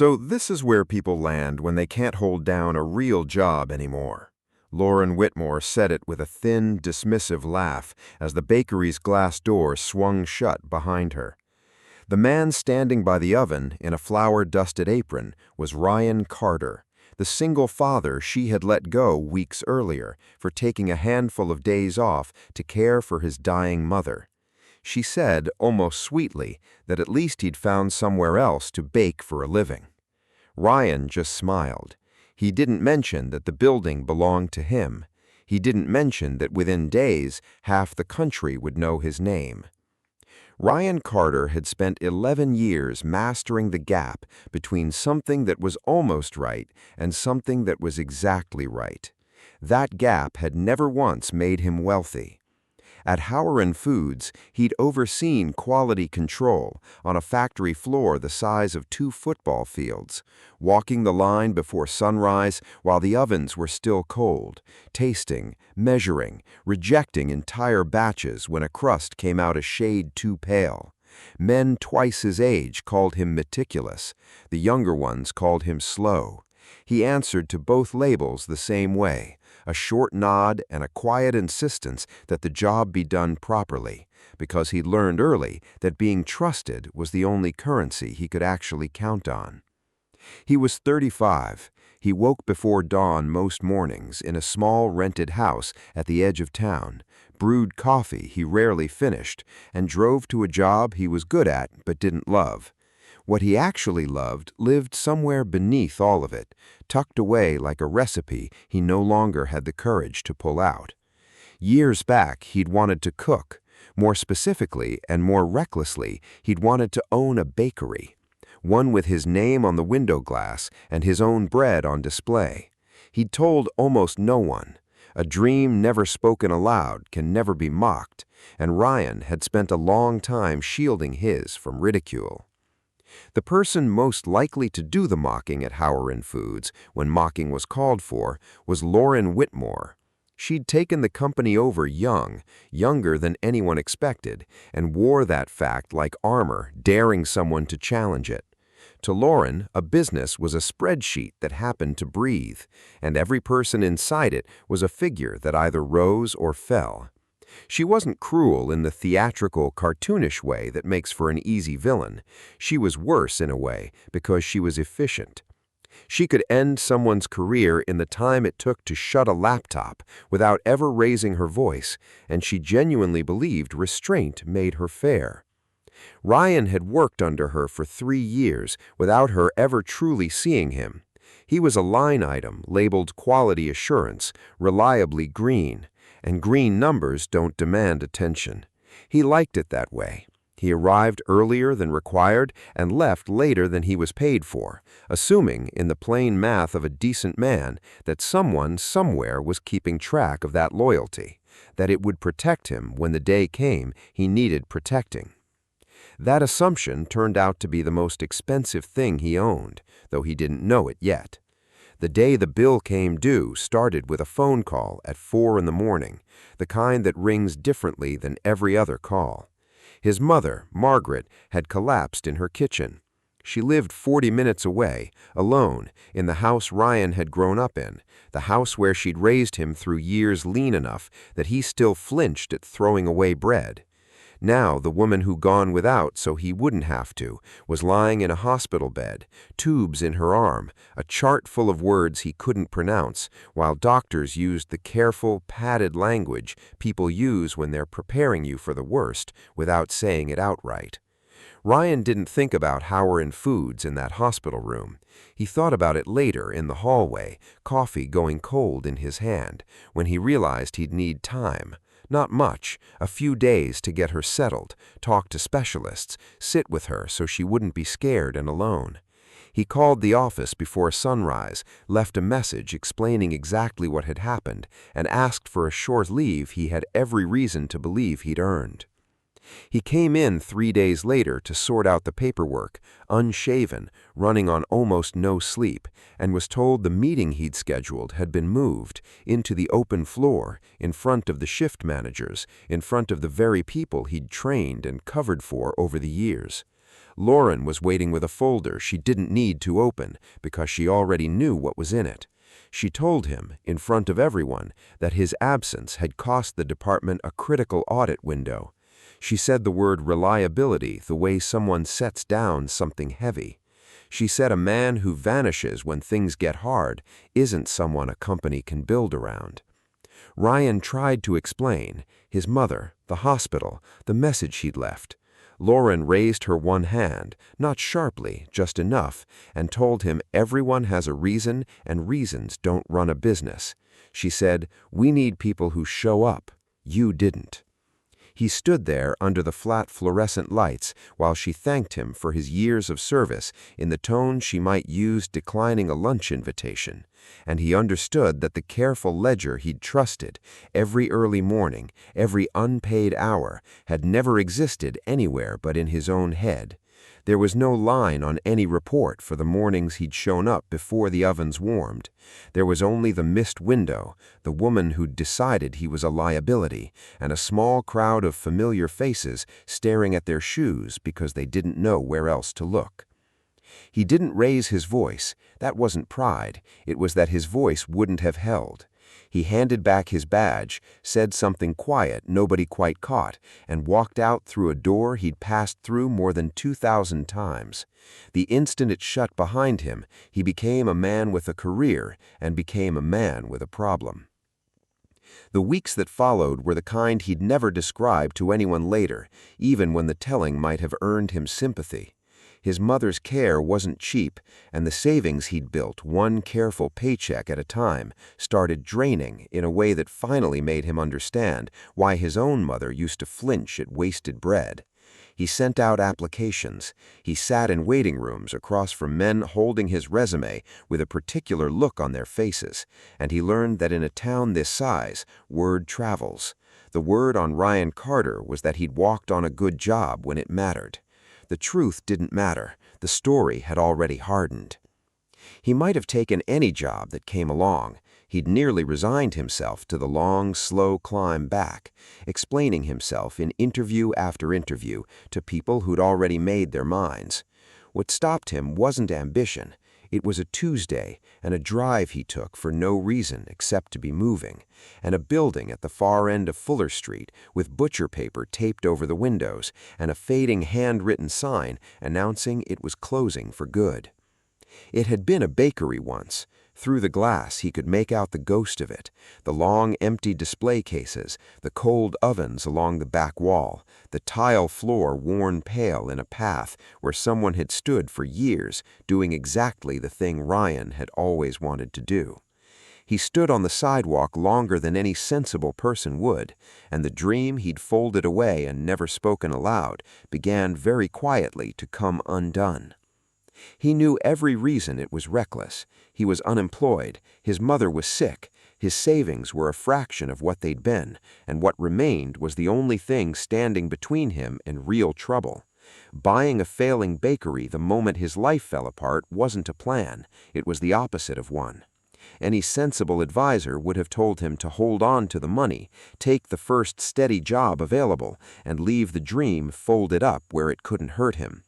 So this is where people land when they can't hold down a real job anymore. Lauren Whitmore said it with a thin, dismissive laugh as the bakery's glass door swung shut behind her. The man standing by the oven in a flour-dusted apron was Ryan Carter, the single father she had let go weeks earlier for taking a handful of days off to care for his dying mother. She said, almost sweetly, that at least he'd found somewhere else to bake for a living. Ryan just smiled. He didn't mention that the building belonged to him. He didn't mention that within days, half the country would know his name. Ryan Carter had spent 11 years mastering the gap between something that was almost right and something that was exactly right. That gap had never once made him wealthy. At Howard Foods, he'd overseen quality control on a factory floor the size of 2 football fields, walking the line before sunrise while the ovens were still cold, tasting, measuring, rejecting entire batches when a crust came out a shade too pale. Men twice his age called him meticulous. The younger ones called him slow. He answered to both labels the same way, a short nod and a quiet insistence that the job be done properly, because he'd learned early that being trusted was the only currency he could actually count on. He was 35. He woke before dawn most mornings in a small rented house at the edge of town, brewed coffee he rarely finished, and drove to a job he was good at but didn't love. What he actually loved lived somewhere beneath all of it, tucked away like a recipe he no longer had the courage to pull out. Years back, he'd wanted to cook. More specifically and more recklessly, he'd wanted to own a bakery, one with his name on the window glass and his own bread on display. He'd told almost no one. A dream never spoken aloud can never be mocked, and Ryan had spent a long time shielding his from ridicule. The person most likely to do the mocking at Howard Foods, when mocking was called for, was Lauren Whitmore. She'd taken the company over young, younger than anyone expected, and wore that fact like armor, daring someone to challenge it. To Lauren, a business was a spreadsheet that happened to breathe, and every person inside it was a figure that either rose or fell. She wasn't cruel in the theatrical, cartoonish way that makes for an easy villain. She was worse in a way because she was efficient. She could end someone's career in the time it took to shut a laptop without ever raising her voice, and she genuinely believed restraint made her fair. Ryan had worked under her for 3 years without her ever truly seeing him. He was a line item labeled quality assurance, reliably green. And green numbers don't demand attention. He liked it that way. He arrived earlier than required and left later than he was paid for, assuming, in the plain math of a decent man, that someone somewhere was keeping track of that loyalty, that it would protect him when the day came he needed protecting. That assumption turned out to be the most expensive thing he owned, though he didn't know it yet. The day the bill came due started with a phone call at 4 in the morning, the kind that rings differently than every other call. His mother, Margaret, had collapsed in her kitchen. She lived 40 minutes away, alone, in the house Ryan had grown up in, the house where she'd raised him through years lean enough that he still flinched at throwing away bread. Now the woman who'd gone without so he wouldn't have to was lying in a hospital bed, tubes in her arm, a chart full of words he couldn't pronounce, while doctors used the careful, padded language people use when they're preparing you for the worst without saying it outright. Ryan didn't think about Howard Foods in that hospital room. He thought about it later in the hallway, coffee going cold in his hand, when he realized he'd need time. Not much, a few days to get her settled, talk to specialists, sit with her so she wouldn't be scared and alone. He called the office before sunrise, left a message explaining exactly what had happened, and asked for a short leave he had every reason to believe he'd earned. He came in 3 days later to sort out the paperwork, unshaven, running on almost no sleep, and was told the meeting he'd scheduled had been moved into the open floor, in front of the shift managers, in front of the very people he'd trained and covered for over the years. Lauren was waiting with a folder she didn't need to open because she already knew what was in it. She told him, in front of everyone, that his absence had cost the department a critical audit window. She said the word reliability the way someone sets down something heavy. She said a man who vanishes when things get hard isn't someone a company can build around. Ryan tried to explain, his mother, the hospital, the message he'd left. Lauren raised her one hand, not sharply, just enough, and told him everyone has a reason and reasons don't run a business. She said, "We need people who show up. You didn't." He stood there under the flat fluorescent lights while she thanked him for his years of service in the tone she might use declining a lunch invitation, and he understood that the careful ledger he'd trusted, every early morning, every unpaid hour, had never existed anywhere but in his own head. There was no line on any report for the mornings he'd shown up before the ovens warmed. There was only the missed window, the woman who'd decided he was a liability, and a small crowd of familiar faces staring at their shoes because they didn't know where else to look. He didn't raise his voice. That wasn't pride. It was that his voice wouldn't have held. He handed back his badge, said something quiet nobody quite caught, and walked out through a door he'd passed through more than 2,000 times. The instant it shut behind him, he became a man with a career and became a man with a problem. The weeks that followed were the kind he'd never describe to anyone later, even when the telling might have earned him sympathy. His mother's care wasn't cheap, and the savings he'd built, one careful paycheck at a time, started draining in a way that finally made him understand why his own mother used to flinch at wasted bread. He sent out applications. He sat in waiting rooms across from men holding his resume with a particular look on their faces, and he learned that in a town this size, word travels. The word on Ryan Carter was that he'd walked on a good job when it mattered. The truth didn't matter. The story had already hardened. He might have taken any job that came along. He'd nearly resigned himself to the long, slow climb back, explaining himself in interview after interview to people who'd already made their minds. What stopped him wasn't ambition. It was a Tuesday and a drive he took for no reason except to be moving, and a building at the far end of Fuller Street with butcher paper taped over the windows and a fading handwritten sign announcing it was closing for good. It had been a bakery once. Through the glass he could make out the ghost of it, the long empty display cases, the cold ovens along the back wall, the tile floor worn pale in a path where someone had stood for years doing exactly the thing Ryan had always wanted to do. He stood on the sidewalk longer than any sensible person would, and the dream he'd folded away and never spoken aloud began very quietly to come undone. He knew every reason it was reckless. He was unemployed, his mother was sick, his savings were a fraction of what they'd been, and what remained was the only thing standing between him and real trouble. Buying a failing bakery the moment his life fell apart wasn't a plan, it was the opposite of one. Any sensible advisor would have told him to hold on to the money, take the first steady job available, and leave the dream folded up where it couldn't hurt him.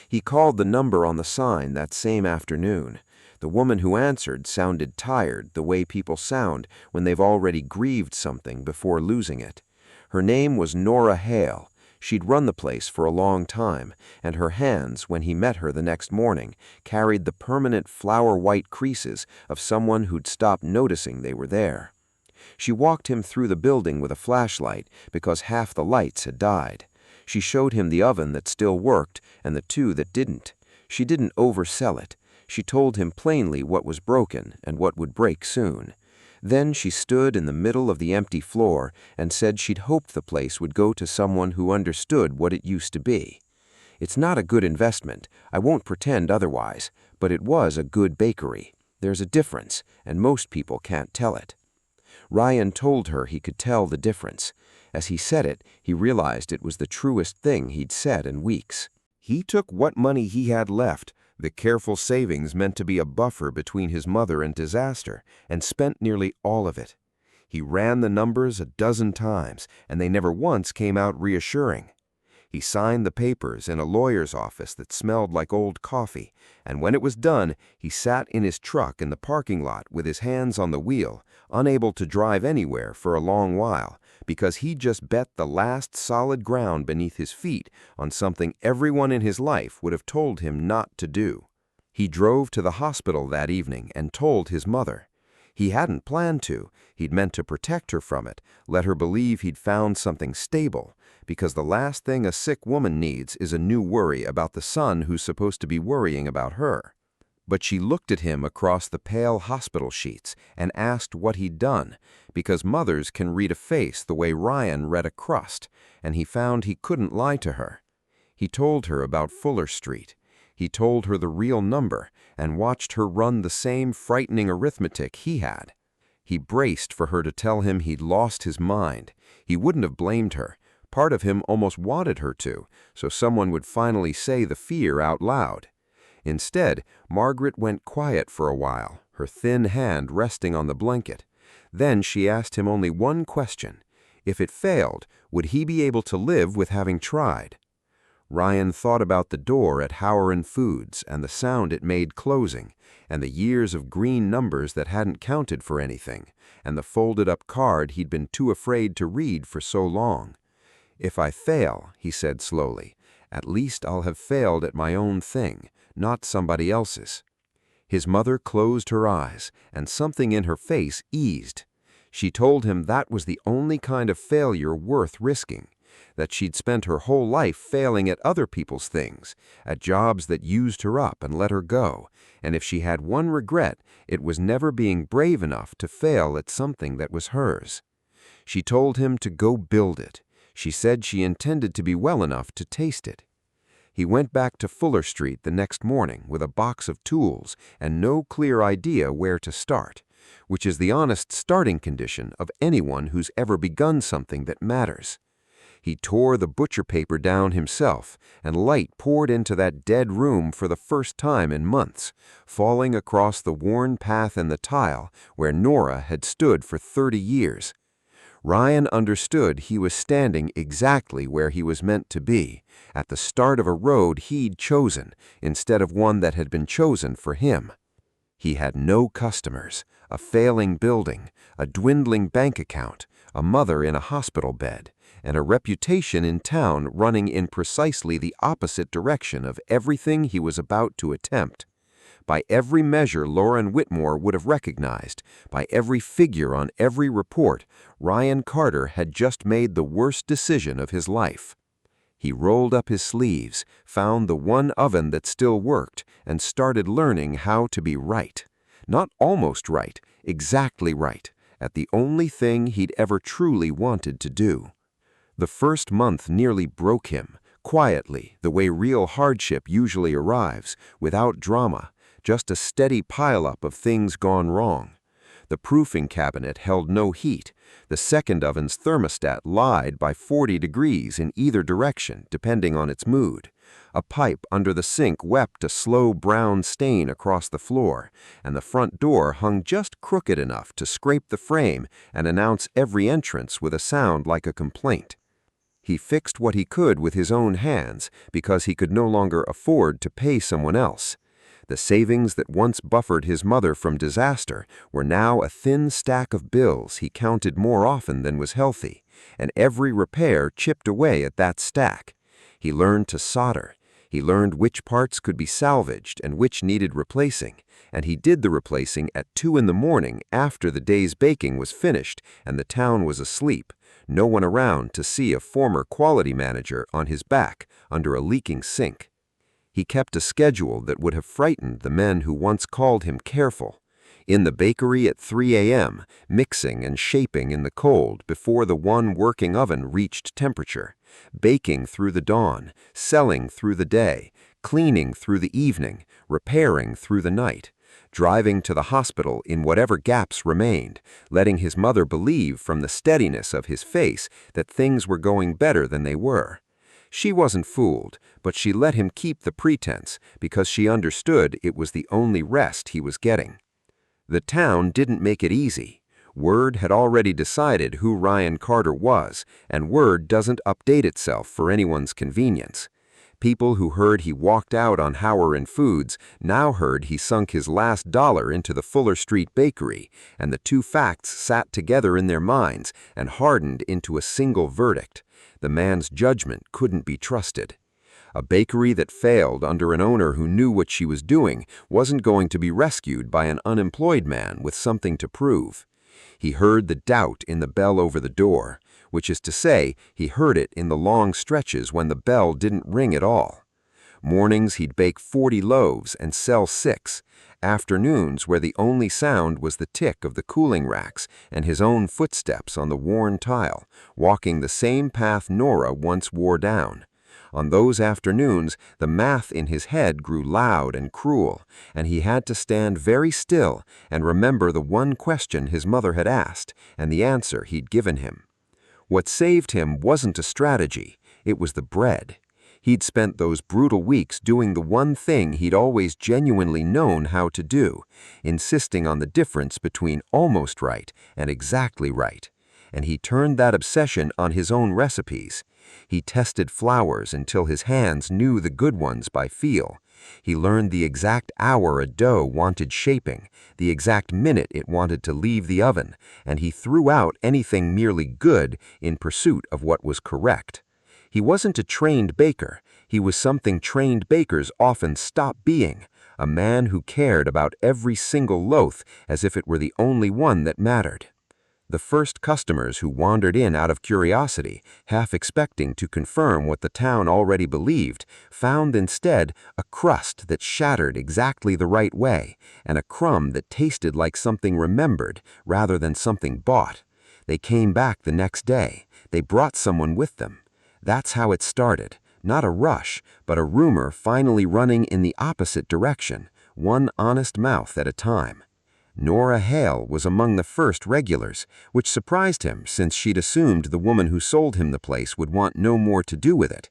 He called the number on the sign that same afternoon. The woman who answered sounded tired the way people sound when they've already grieved something before losing it. Her name was Nora Hale. She'd run the place for a long time, and her hands, when he met her the next morning, carried the permanent flower-white creases of someone who'd stopped noticing they were there. She walked him through the building with a flashlight because half the lights had died. She showed him the oven that still worked and the two that didn't. She didn't oversell it. She told him plainly what was broken and what would break soon. Then she stood in the middle of the empty floor and said she'd hoped the place would go to someone who understood what it used to be. It's not a good investment, I won't pretend otherwise, but it was a good bakery. There's a difference, and most people can't tell it. Ryan told her he could tell the difference. As he said it, he realized it was the truest thing he'd said in weeks. He took what money he had left, the careful savings meant to be a buffer between his mother and disaster, and spent nearly all of it. He ran the numbers a dozen times, and they never once came out reassuring. He signed the papers in a lawyer's office that smelled like old coffee, and when it was done, he sat in his truck in the parking lot with his hands on the wheel, unable to drive anywhere for a long while, because he'd just bet the last solid ground beneath his feet on something everyone in his life would have told him not to do. He drove to the hospital that evening and told his mother. He hadn't planned to. He'd meant to protect her from it, let her believe he'd found something stable, because the last thing a sick woman needs is a new worry about the son who's supposed to be worrying about her. But she looked at him across the pale hospital sheets and asked what he'd done, because mothers can read a face the way Ryan read a crust, and he found he couldn't lie to her. He told her about Fuller Street. He told her the real number and watched her run the same frightening arithmetic he had. He braced for her to tell him he'd lost his mind. He wouldn't have blamed her. Part of him almost wanted her to, so someone would finally say the fear out loud. Instead, Margaret went quiet for a while, her thin hand resting on the blanket. Then she asked him only one question. If it failed, would he be able to live with having tried? Ryan thought about the door at Howard Foods and the sound it made closing, and the years of green numbers that hadn't counted for anything, and the folded-up card he'd been too afraid to read for so long. "If I fail," he said slowly, "at least I'll have failed at my own thing, not somebody else's." His mother closed her eyes, and something in her face eased. She told him that was the only kind of failure worth risking, that she'd spent her whole life failing at other people's things, at jobs that used her up and let her go, and if she had one regret, it was never being brave enough to fail at something that was hers. She told him to go build it. She said she intended to be well enough to taste it. He went back to Fuller Street the next morning with a box of tools and no clear idea where to start, which is the honest starting condition of anyone who's ever begun something that matters. He tore the butcher paper down himself, and light poured into that dead room for the first time in months, falling across the worn path in the tile where Nora had stood for 30 years. Ryan understood he was standing exactly where he was meant to be, at the start of a road he'd chosen, instead of one that had been chosen for him. He had no customers, a failing building, a dwindling bank account, a mother in a hospital bed, and a reputation in town running in precisely the opposite direction of everything he was about to attempt. By every measure Lauren Whitmore would have recognized, by every figure on every report, Ryan Carter had just made the worst decision of his life. He rolled up his sleeves, found the one oven that still worked, and started learning how to be right. Not almost right, exactly right, at the only thing he'd ever truly wanted to do. The first month nearly broke him, quietly, the way real hardship usually arrives, without drama, just a steady pileup of things gone wrong. The proofing cabinet held no heat. The second oven's thermostat lied by 40 degrees in either direction, depending on its mood. A pipe under the sink wept a slow brown stain across the floor, and the front door hung just crooked enough to scrape the frame and announce every entrance with a sound like a complaint. He fixed what he could with his own hands because he could no longer afford to pay someone else. The savings that once buffered his mother from disaster were now a thin stack of bills he counted more often than was healthy, and every repair chipped away at that stack. He learned to solder. He learned which parts could be salvaged and which needed replacing, and he did the replacing at 2 in the morning after the day's baking was finished and the town was asleep, no one around to see a former quality manager on his back under a leaking sink. He kept a schedule that would have frightened the men who once called him careful. In the bakery at 3 a.m., mixing and shaping in the cold before the one working oven reached temperature, baking through the dawn, selling through the day, cleaning through the evening, repairing through the night, driving to the hospital in whatever gaps remained, letting his mother believe from the steadiness of his face that things were going better than they were. She wasn't fooled, but she let him keep the pretense because she understood it was the only rest he was getting. The town didn't make it easy. Word had already decided who Ryan Carter was, and word doesn't update itself for anyone's convenience. People who heard he walked out on Howard Foods now heard he sunk his last dollar into the Fuller Street Bakery, and the two facts sat together in their minds and hardened into a single verdict. The man's judgment couldn't be trusted. A bakery that failed under an owner who knew what she was doing wasn't going to be rescued by an unemployed man with something to prove. He heard the doubt in the bell over the door, which is to say, he heard it in the long stretches when the bell didn't ring at all. Mornings he'd bake 40 loaves and sell 6. Afternoons where the only sound was the tick of the cooling racks and his own footsteps on the worn tile, walking the same path Nora once wore down. On those afternoons, the math in his head grew loud and cruel, and he had to stand very still and remember the one question his mother had asked and the answer he'd given him. What saved him wasn't a strategy, it was the bread. He'd spent those brutal weeks doing the one thing he'd always genuinely known how to do, insisting on the difference between almost right and exactly right. And he turned that obsession on his own recipes. He tested flours until his hands knew the good ones by feel. He learned the exact hour a dough wanted shaping, the exact minute it wanted to leave the oven, and he threw out anything merely good in pursuit of what was correct. He wasn't a trained baker. He was something trained bakers often stop being, a man who cared about every single loaf as if it were the only one that mattered. The first customers who wandered in out of curiosity, half expecting to confirm what the town already believed, found instead a crust that shattered exactly the right way, and a crumb that tasted like something remembered rather than something bought. They came back the next day. They brought someone with them. That's how it started. Not a rush, but a rumor finally running in the opposite direction, one honest mouth at a time. Nora Hale was among the first regulars, which surprised him since she'd assumed the woman who sold him the place would want no more to do with it.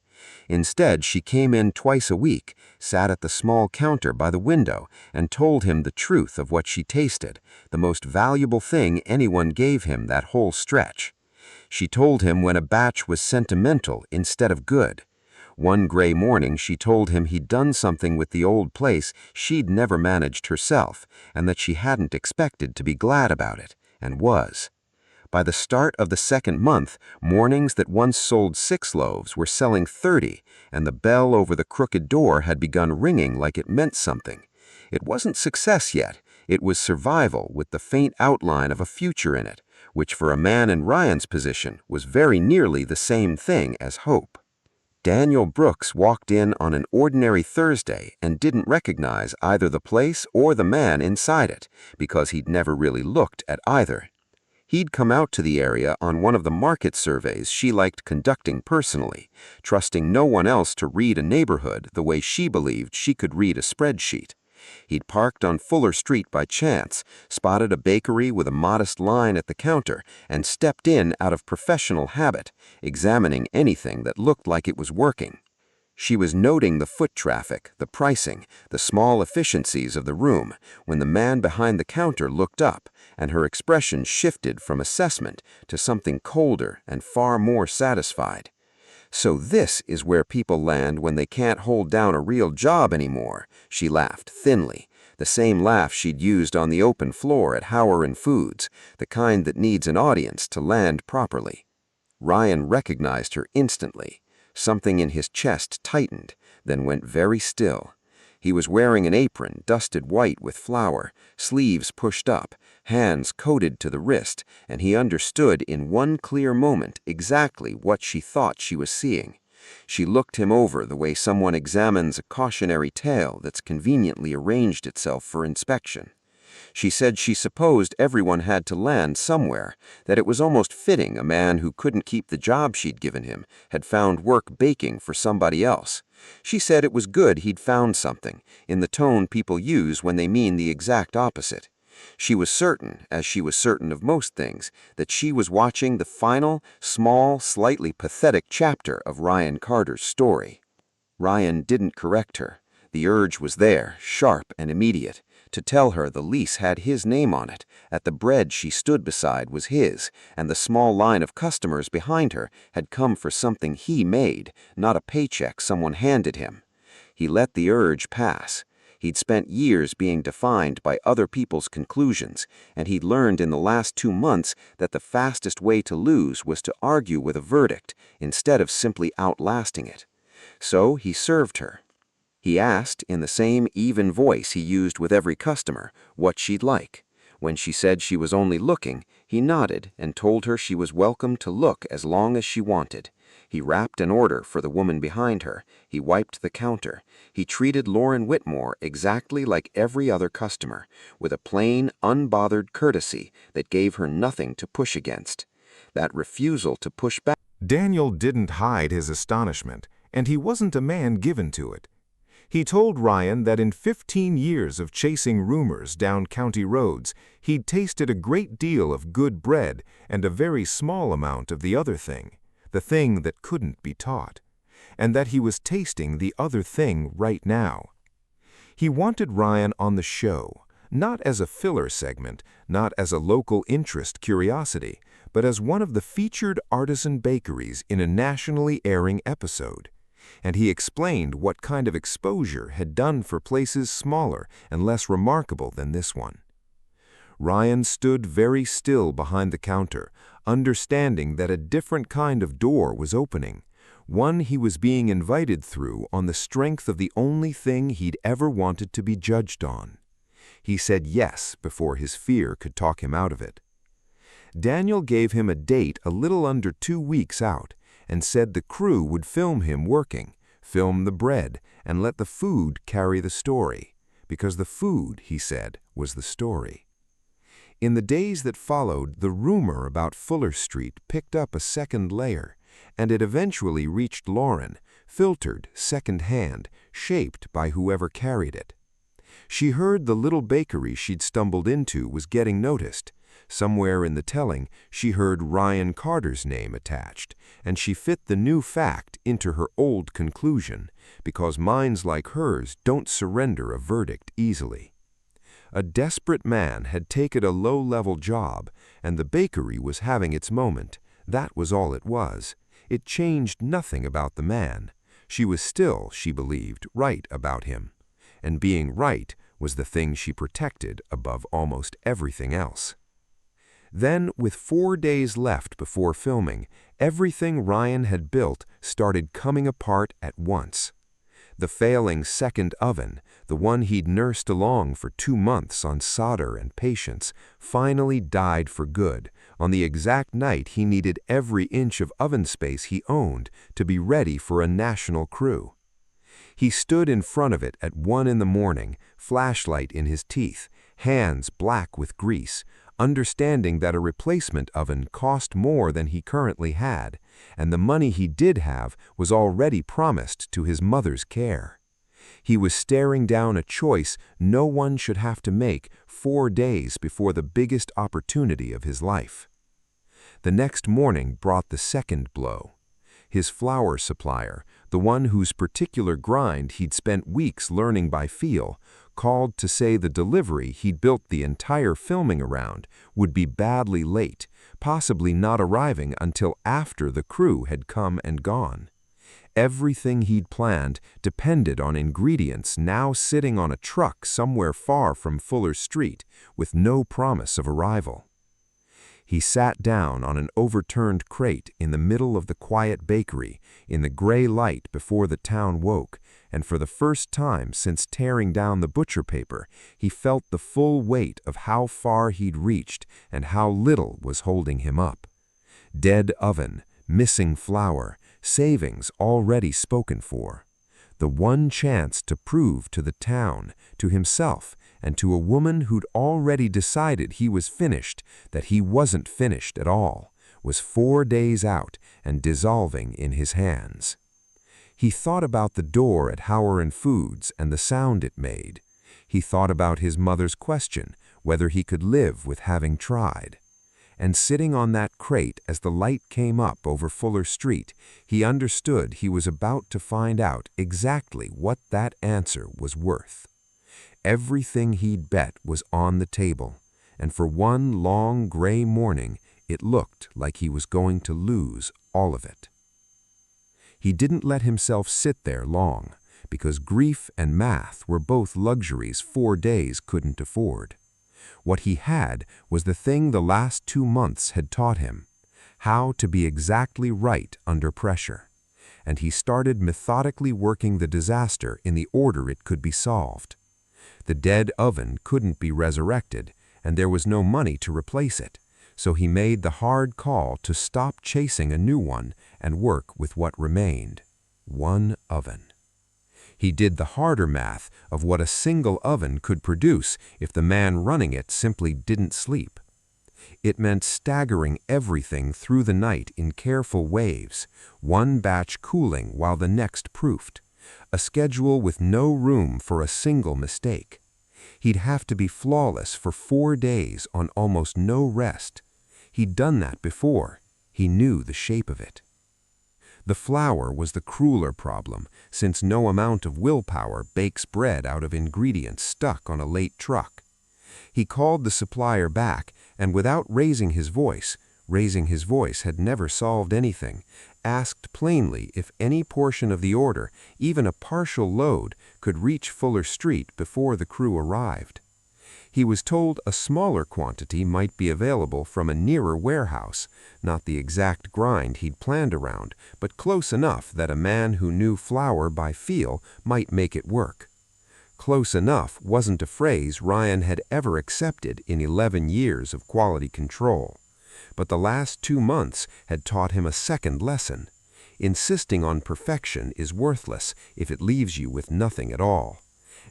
Instead, she came in twice a week, sat at the small counter by the window, and told him the truth of what she tasted, the most valuable thing anyone gave him that whole stretch. She told him when a batch was sentimental instead of good. One gray morning she told him he'd done something with the old place she'd never managed herself, and that she hadn't expected to be glad about it, and was. By the start of the second month, mornings that once sold 6 loaves were selling 30, and the bell over the crooked door had begun ringing like it meant something. It wasn't success yet, it was survival with the faint outline of a future in it, which for a man in Ryan's position was very nearly the same thing as hope. Daniel Brooks walked in on an ordinary Thursday and didn't recognize either the place or the man inside it, because he'd never really looked at either. He'd come out to the area on one of the market surveys she liked conducting personally, trusting no one else to read a neighborhood the way she believed she could read a spreadsheet. He'd parked on Fuller Street by chance, spotted a bakery with a modest line at the counter, and stepped in out of professional habit, examining anything that looked like it was working. She was noting the foot traffic, the pricing, the small efficiencies of the room, when the man behind the counter looked up, and her expression shifted from assessment to something colder and far more satisfied. "So this is where people land when they can't hold down a real job anymore," she laughed thinly, the same laugh she'd used on the open floor at Howard Foods, the kind that needs an audience to land properly. Ryan recognized her instantly. Something in his chest tightened, then went very still. He was wearing an apron dusted white with flour, sleeves pushed up, hands coated to the wrist, and he understood in one clear moment exactly what she thought she was seeing. She looked him over the way someone examines a cautionary tale that's conveniently arranged itself for inspection. She said she supposed everyone had to land somewhere, that it was almost fitting a man who couldn't keep the job she'd given him had found work baking for somebody else. She said it was good he'd found something, in the tone people use when they mean the exact opposite. She was certain, as she was certain of most things, that she was watching the final, small, slightly pathetic chapter of Ryan Carter's story. Ryan didn't correct her. The urge was there, sharp and immediate, to tell her the lease had his name on it, that the bread she stood beside was his, and the small line of customers behind her had come for something he made, not a paycheck someone handed him. He let the urge pass. He'd spent years being defined by other people's conclusions, and he'd learned in the last 2 months that the fastest way to lose was to argue with a verdict instead of simply outlasting it. So he served her. He asked, in the same even voice he used with every customer, what she'd like. When she said she was only looking, he nodded and told her she was welcome to look as long as she wanted. He wrapped an order for the woman behind her. He wiped the counter. He treated Lauren Whitmore exactly like every other customer, with a plain, unbothered courtesy that gave her nothing to push against. That refusal to push back. Daniel didn't hide his astonishment, and he wasn't a man given to it. He told Ryan that in 15 years of chasing rumors down county roads, he'd tasted a great deal of good bread and a very small amount of the other thing, the thing that couldn't be taught, and that he was tasting the other thing right now. He wanted Ryan on the show, not as a filler segment, not as a local interest curiosity, but as one of the featured artisan bakeries in a nationally airing episode. And he explained what kind of exposure had done for places smaller and less remarkable than this one. Ryan stood very still behind the counter, understanding that a different kind of door was opening, one he was being invited through on the strength of the only thing he'd ever wanted to be judged on. He said yes before his fear could talk him out of it. Daniel gave him a date a little under 2 weeks out, and said the crew would film him working, film the bread, and let the food carry the story, because the food, he said, was the story. In the days that followed, the rumor about Fuller Street picked up a second layer, and it eventually reached Lauren, filtered, second-hand, shaped by whoever carried it. She heard the little bakery she'd stumbled into was getting noticed. Somewhere in the telling, she heard Ryan Carter's name attached, and she fit the new fact into her old conclusion, because minds like hers don't surrender a verdict easily. A desperate man had taken a low-level job, and the bakery was having its moment. That was all it was. It changed nothing about the man. She was still, she believed, right about him. And being right was the thing she protected above almost everything else. Then, with 4 days left before filming, everything Ryan had built started coming apart at once. The failing second oven, the one he'd nursed along for 2 months on solder and patience, finally died for good, on the exact night he needed every inch of oven space he owned to be ready for a national crew. He stood in front of it at 1 in the morning, flashlight in his teeth, hands black with grease, understanding that a replacement oven cost more than he currently had, and the money he did have was already promised to his mother's care. He was staring down a choice no one should have to make 4 days before the biggest opportunity of his life. The next morning brought the second blow. His flour supplier, the one whose particular grind he'd spent weeks learning by feel, called to say the delivery he'd built the entire filming around would be badly late, possibly not arriving until after the crew had come and gone. Everything he'd planned depended on ingredients now sitting on a truck somewhere far from Fuller Street, with no promise of arrival. He sat down on an overturned crate in the middle of the quiet bakery, in the gray light before the town woke, and for the first time since tearing down the butcher paper, he felt the full weight of how far he'd reached and how little was holding him up. Dead oven, missing flour, savings already spoken for. The one chance to prove to the town, to himself, and to a woman who'd already decided he was finished that he wasn't finished at all, was 4 days out and dissolving in his hands. He thought about the door at Howard and Foods and the sound it made. He thought about his mother's question, whether he could live with having tried. and sitting on that crate as the light came up over Fuller Street, he understood he was about to find out exactly what that answer was worth. Everything he'd bet was on the table, and for one long gray morning, it looked like he was going to lose all of it. He didn't let himself sit there long, because grief and math were both luxuries 4 days couldn't afford. What he had was the thing the last 2 months had taught him, how to be exactly right under pressure, and he started methodically working the disaster in the order it could be solved. The dead oven couldn't be resurrected, and there was no money to replace it, so he made the hard call to stop chasing a new one and work with what remained: one oven. He did the harder math of what a single oven could produce if the man running it simply didn't sleep. It meant staggering everything through the night in careful waves, one batch cooling while the next proofed, a schedule with no room for a single mistake. He'd have to be flawless for 4 days on almost no rest. He'd done that before. He knew the shape of it. The flour was the crueler problem, since no amount of willpower bakes bread out of ingredients stuck on a late truck. He called the supplier back, and without raising his voice had never solved anything, asked plainly if any portion of the order, even a partial load, could reach Fuller Street before the crew arrived. He was told a smaller quantity might be available from a nearer warehouse, not the exact grind he'd planned around, but close enough that a man who knew flour by feel might make it work. Close enough wasn't a phrase Ryan had ever accepted in 11 years of quality control. But the last 2 months had taught him a second lesson. Insisting on perfection is worthless if it leaves you with nothing at all.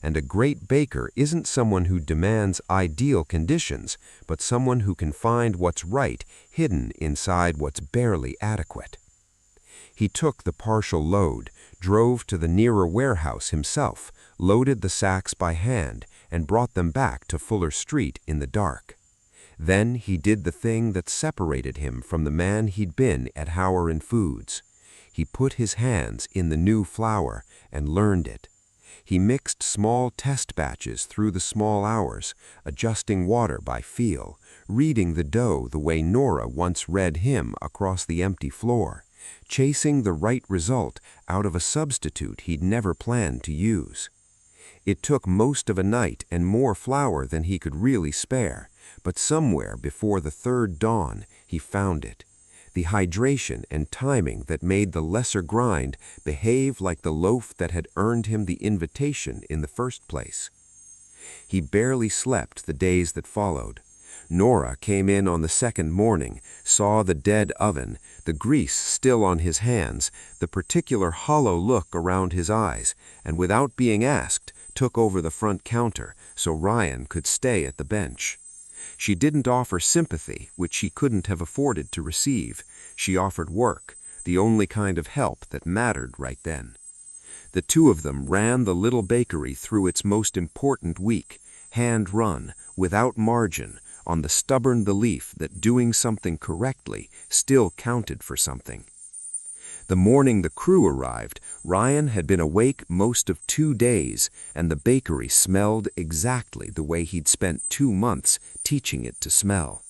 And a great baker isn't someone who demands ideal conditions, but someone who can find what's right hidden inside what's barely adequate. He took the partial load, drove to the nearer warehouse himself, loaded the sacks by hand, and brought them back to Fuller Street in the dark. Then he did the thing that separated him from the man he'd been at Howard and Foods. He put his hands in the new flour and learned it. He mixed small test batches through the small hours, adjusting water by feel, reading the dough the way Nora once read him across the empty floor, chasing the right result out of a substitute he'd never planned to use. It took most of a night and more flour than he could really spare, but somewhere before the third dawn he found it. The hydration and timing that made the lesser grind behave like the loaf that had earned him the invitation in the first place. He barely slept the days that followed. Nora came in on the second morning, saw the dead oven, the grease still on his hands, the particular hollow look around his eyes, and without being asked, took over the front counter so Ryan could stay at the bench. She didn't offer sympathy, which she couldn't have afforded to receive. She offered work, the only kind of help that mattered right then. The two of them ran the little bakery through its most important week, hand-run, without margin, on the stubborn belief that doing something correctly still counted for something. The morning the crew arrived, Ryan had been awake most of 2 days, and the bakery smelled exactly the way he'd spent 2 months teaching it to smell.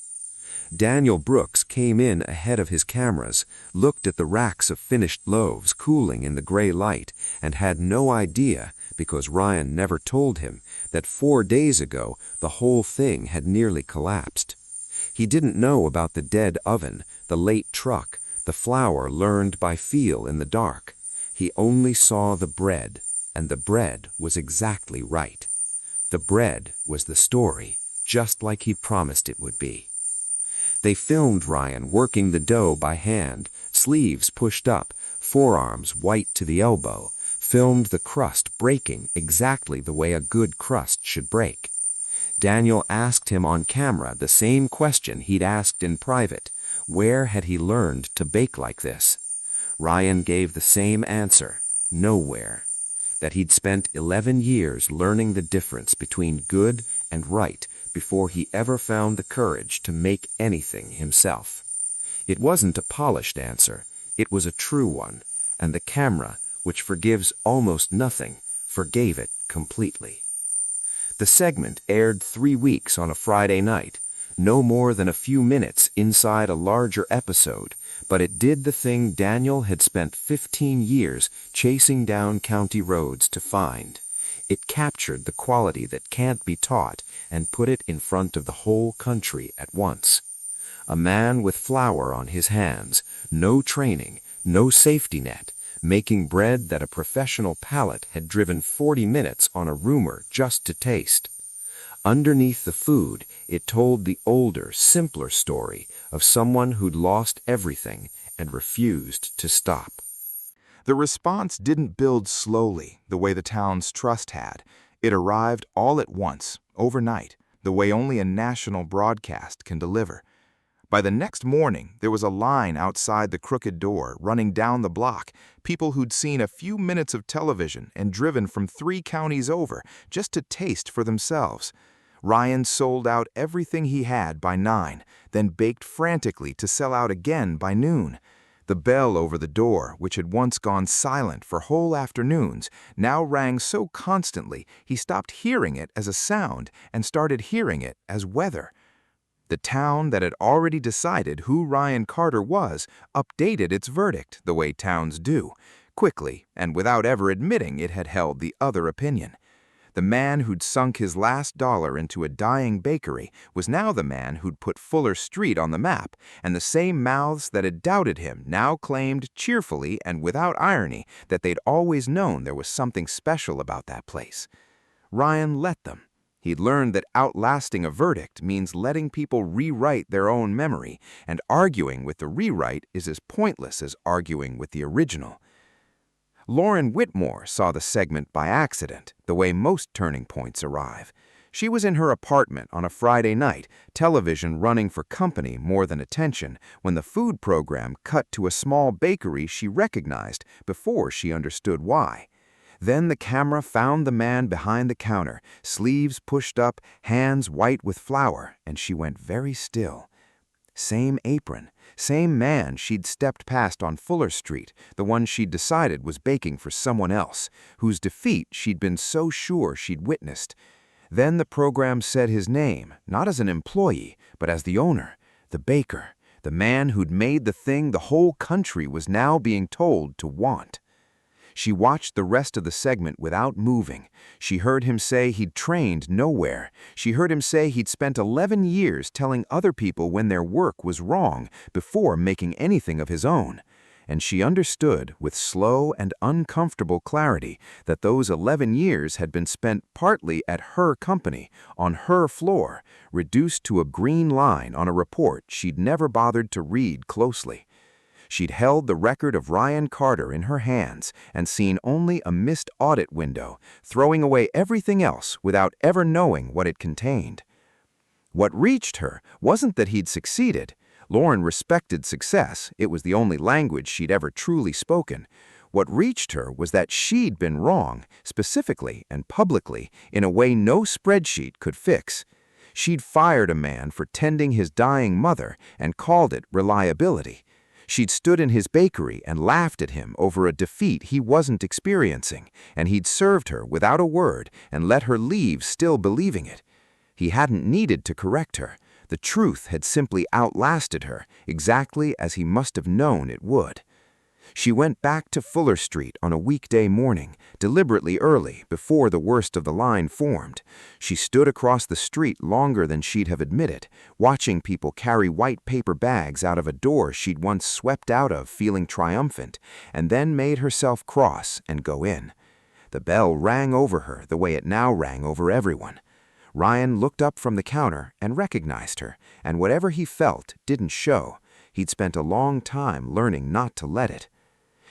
Daniel Brooks came in ahead of his cameras, looked at the racks of finished loaves cooling in the gray light, and had no idea, because Ryan never told him, that 4 days ago the whole thing had nearly collapsed. He didn't know about the dead oven, the late truck, the flour learned by feel in the dark. He only saw the bread, and the bread was exactly right. The bread was the story, just like he promised it would be. They filmed Ryan working the dough by hand, sleeves pushed up, forearms white to the elbow, filmed the crust breaking exactly the way a good crust should break. Daniel asked him on camera the same question he'd asked in private. Where had he learned to bake like this? Ryan gave the same answer: nowhere. That he'd spent 11 years learning the difference between good and right before he ever found the courage to make anything himself. It wasn't a polished answer, it was a true one, and the camera, which forgives almost nothing, forgave it completely. The segment aired 3 weeks on a Friday night, no more than a few minutes inside a larger episode, but it did the thing Daniel had spent 15 years chasing down county roads to find. It captured the quality that can't be taught and put it in front of the whole country at once. A man with flour on his hands, no training, no safety net, making bread that a professional palate had driven 40 minutes on a rumor just to taste. Underneath the food, it told the older, simpler story of someone who'd lost everything and refused to stop. The response didn't build slowly, the way the town's trust had. It arrived all at once, overnight, the way only a national broadcast can deliver. By the next morning, there was a line outside the crooked door, running down the block, people who'd seen a few minutes of television and driven from 3 counties over just to taste for themselves. Ryan sold out everything he had by 9, then baked frantically to sell out again by noon. The bell over the door, which had once gone silent for whole afternoons, now rang so constantly he stopped hearing it as a sound and started hearing it as weather. The town that had already decided who Ryan Carter was updated its verdict the way towns do, quickly and without ever admitting it had held the other opinion. The man who'd sunk his last dollar into a dying bakery was now the man who'd put Fuller Street on the map, and the same mouths that had doubted him now claimed cheerfully and without irony that they'd always known there was something special about that place. Ryan let them. He'd learned that outlasting a verdict means letting people rewrite their own memory, and arguing with the rewrite is as pointless as arguing with the original. Lauren Whitmore saw the segment by accident, the way most turning points arrive. She was in her apartment on a Friday night, television running for company more than attention, when the food program cut to a small bakery she recognized before she understood why. Then the camera found the man behind the counter, sleeves pushed up, hands white with flour, and she went very still. Same apron, same man she'd stepped past on Fuller Street, the one she'd decided was baking for someone else, whose defeat she'd been so sure she'd witnessed. Then the program said his name, not as an employee, but as the owner, the baker, the man who'd made the thing the whole country was now being told to want. She watched the rest of the segment without moving. She heard him say he'd trained nowhere. She heard him say he'd spent 11 years telling other people when their work was wrong before making anything of his own. And she understood with slow and uncomfortable clarity that those 11 years had been spent partly at her company, on her floor, reduced to a green line on a report she'd never bothered to read closely. She'd held the record of Ryan Carter in her hands and seen only a missed audit window, throwing away everything else without ever knowing what it contained. What reached her wasn't that he'd succeeded. Lauren respected success. It was the only language she'd ever truly spoken. What reached her was that she'd been wrong, specifically and publicly, in a way no spreadsheet could fix. She'd fired a man for tending his dying mother and called it reliability. She'd stood in his bakery and laughed at him over a defeat he wasn't experiencing, and he'd served her without a word and let her leave still believing it. He hadn't needed to correct her. The truth had simply outlasted her, exactly as he must have known it would. She went back to Fuller Street on a weekday morning, deliberately early, before the worst of the line formed. She stood across the street longer than she'd have admitted, watching people carry white paper bags out of a door she'd once swept out of feeling triumphant, and then made herself cross and go in. The bell rang over her the way it now rang over everyone. Ryan looked up from the counter and recognized her, and whatever he felt didn't show. He'd spent a long time learning not to let it.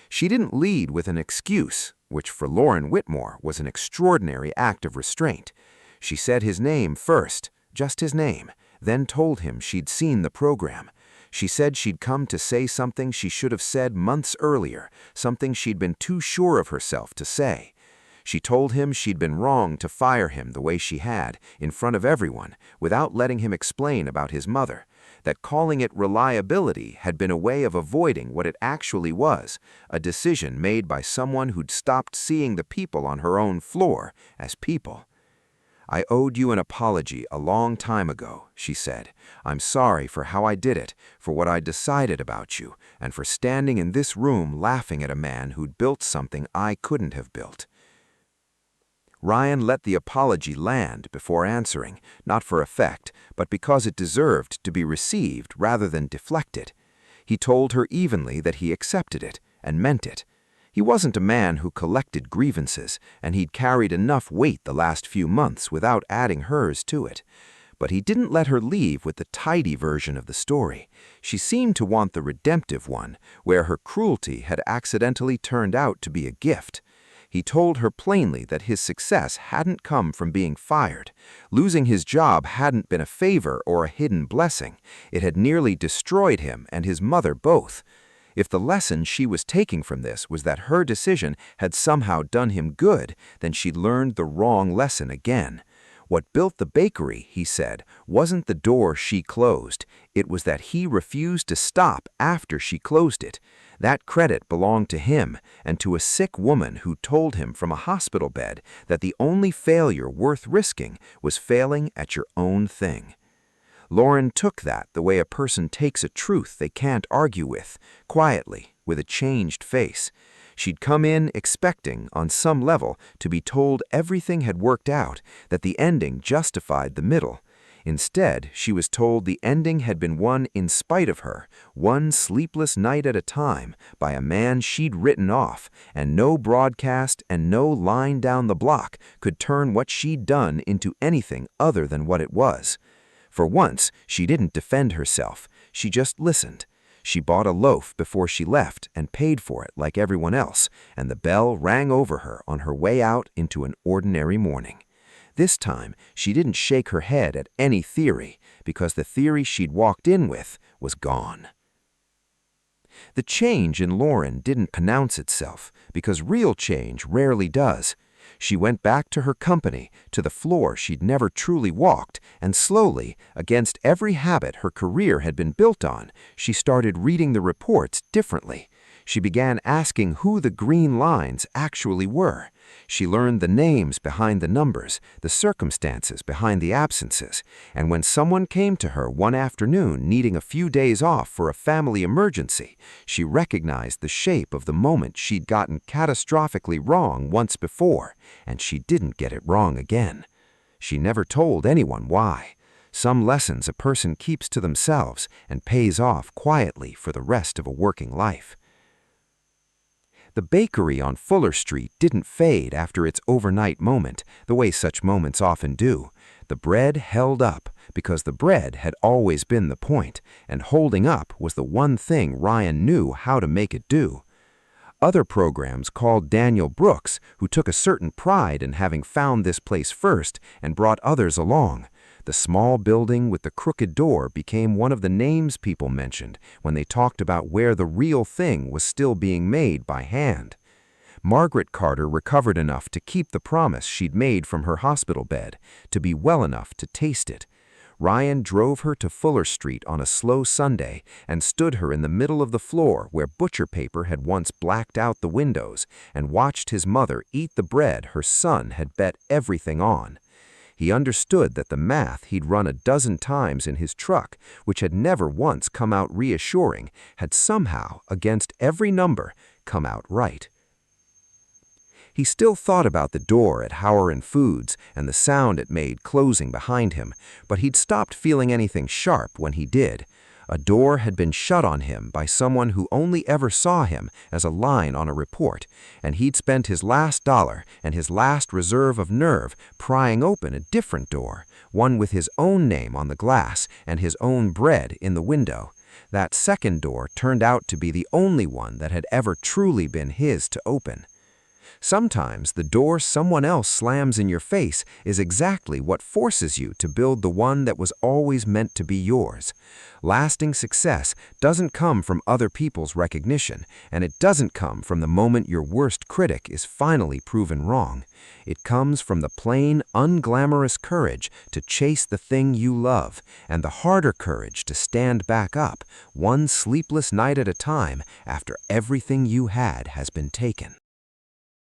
She didn't lead with an excuse, which for Lauren Whitmore was an extraordinary act of restraint. She said his name first, just his name, then told him she'd seen the program. She said she'd come to say something she should have said months earlier, something she'd been too sure of herself to say. She told him she'd been wrong to fire him the way she had, in front of everyone, without letting him explain about his mother, that calling it reliability had been a way of avoiding what it actually was, a decision made by someone who'd stopped seeing the people on her own floor as people. "I owed you an apology a long time ago," she said. "I'm sorry for how I did it, for what I decided about you, and for standing in this room laughing at a man who'd built something I couldn't have built." Ryan let the apology land before answering, not for effect, but because it deserved to be received rather than deflected. He told her evenly that he accepted it and meant it. He wasn't a man who collected grievances, and he'd carried enough weight the last few months without adding hers to it. But he didn't let her leave with the tidy version of the story. She seemed to want the redemptive one, where her cruelty had accidentally turned out to be a gift. He told her plainly that his success hadn't come from being fired. Losing his job hadn't been a favor or a hidden blessing. It had nearly destroyed him and his mother both. If the lesson she was taking from this was that her decision had somehow done him good, then she'd learned the wrong lesson again. What built the bakery, he said, wasn't the door she closed. It was that he refused to stop after she closed it. That credit belonged to him and to a sick woman who told him from a hospital bed that the only failure worth risking was failing at your own thing. Lauren took that the way a person takes a truth they can't argue with, quietly, with a changed face. She'd come in expecting, on some level, to be told everything had worked out, that the ending justified the middle. Instead, she was told the ending had been won in spite of her, one sleepless night at a time, by a man she'd written off, and no broadcast and no line down the block could turn what she'd done into anything other than what it was. For once, she didn't defend herself. She just listened. She bought a loaf before she left and paid for it like everyone else, and the bell rang over her on her way out into an ordinary morning. This time, she didn't shake her head at any theory, because the theory she'd walked in with was gone. The change in Lauren didn't announce itself, because real change rarely does. She went back to her company, to the floor she'd never truly walked, and slowly, against every habit her career had been built on, she started reading the reports differently. She began asking who the green lines actually were. She learned the names behind the numbers, the circumstances behind the absences, and when someone came to her one afternoon needing a few days off for a family emergency, she recognized the shape of the moment she'd gotten catastrophically wrong once before, and she didn't get it wrong again. She never told anyone why. Some lessons a person keeps to themselves and pays off quietly for the rest of a working life. The bakery on Fuller Street didn't fade after its overnight moment, the way such moments often do. The bread held up, because the bread had always been the point, and holding up was the one thing Ryan knew how to make it do. Other programs called Daniel Brooks, who took a certain pride in having found this place first and brought others along. The small building with the crooked door became one of the names people mentioned when they talked about where the real thing was still being made by hand. Margaret Carter recovered enough to keep the promise she'd made from her hospital bed, to be well enough to taste it. Ryan drove her to Fuller Street on a slow Sunday and stood her in the middle of the floor where butcher paper had once blacked out the windows, and watched his mother eat the bread her son had bet everything on. He understood that the math he'd run a dozen times in his truck, which had never once come out reassuring, had somehow, against every number, come out right. He still thought about the door at Howard Foods and the sound it made closing behind him, but he'd stopped feeling anything sharp when he did. A door had been shut on him by someone who only ever saw him as a line on a report, and he'd spent his last dollar and his last reserve of nerve prying open a different door, one with his own name on the glass and his own bread in the window. That second door turned out to be the only one that had ever truly been his to open. Sometimes the door someone else slams in your face is exactly what forces you to build the one that was always meant to be yours. Lasting success doesn't come from other people's recognition, and it doesn't come from the moment your worst critic is finally proven wrong. It comes from the plain, unglamorous courage to chase the thing you love, and the harder courage to stand back up, one sleepless night at a time after everything you had has been taken.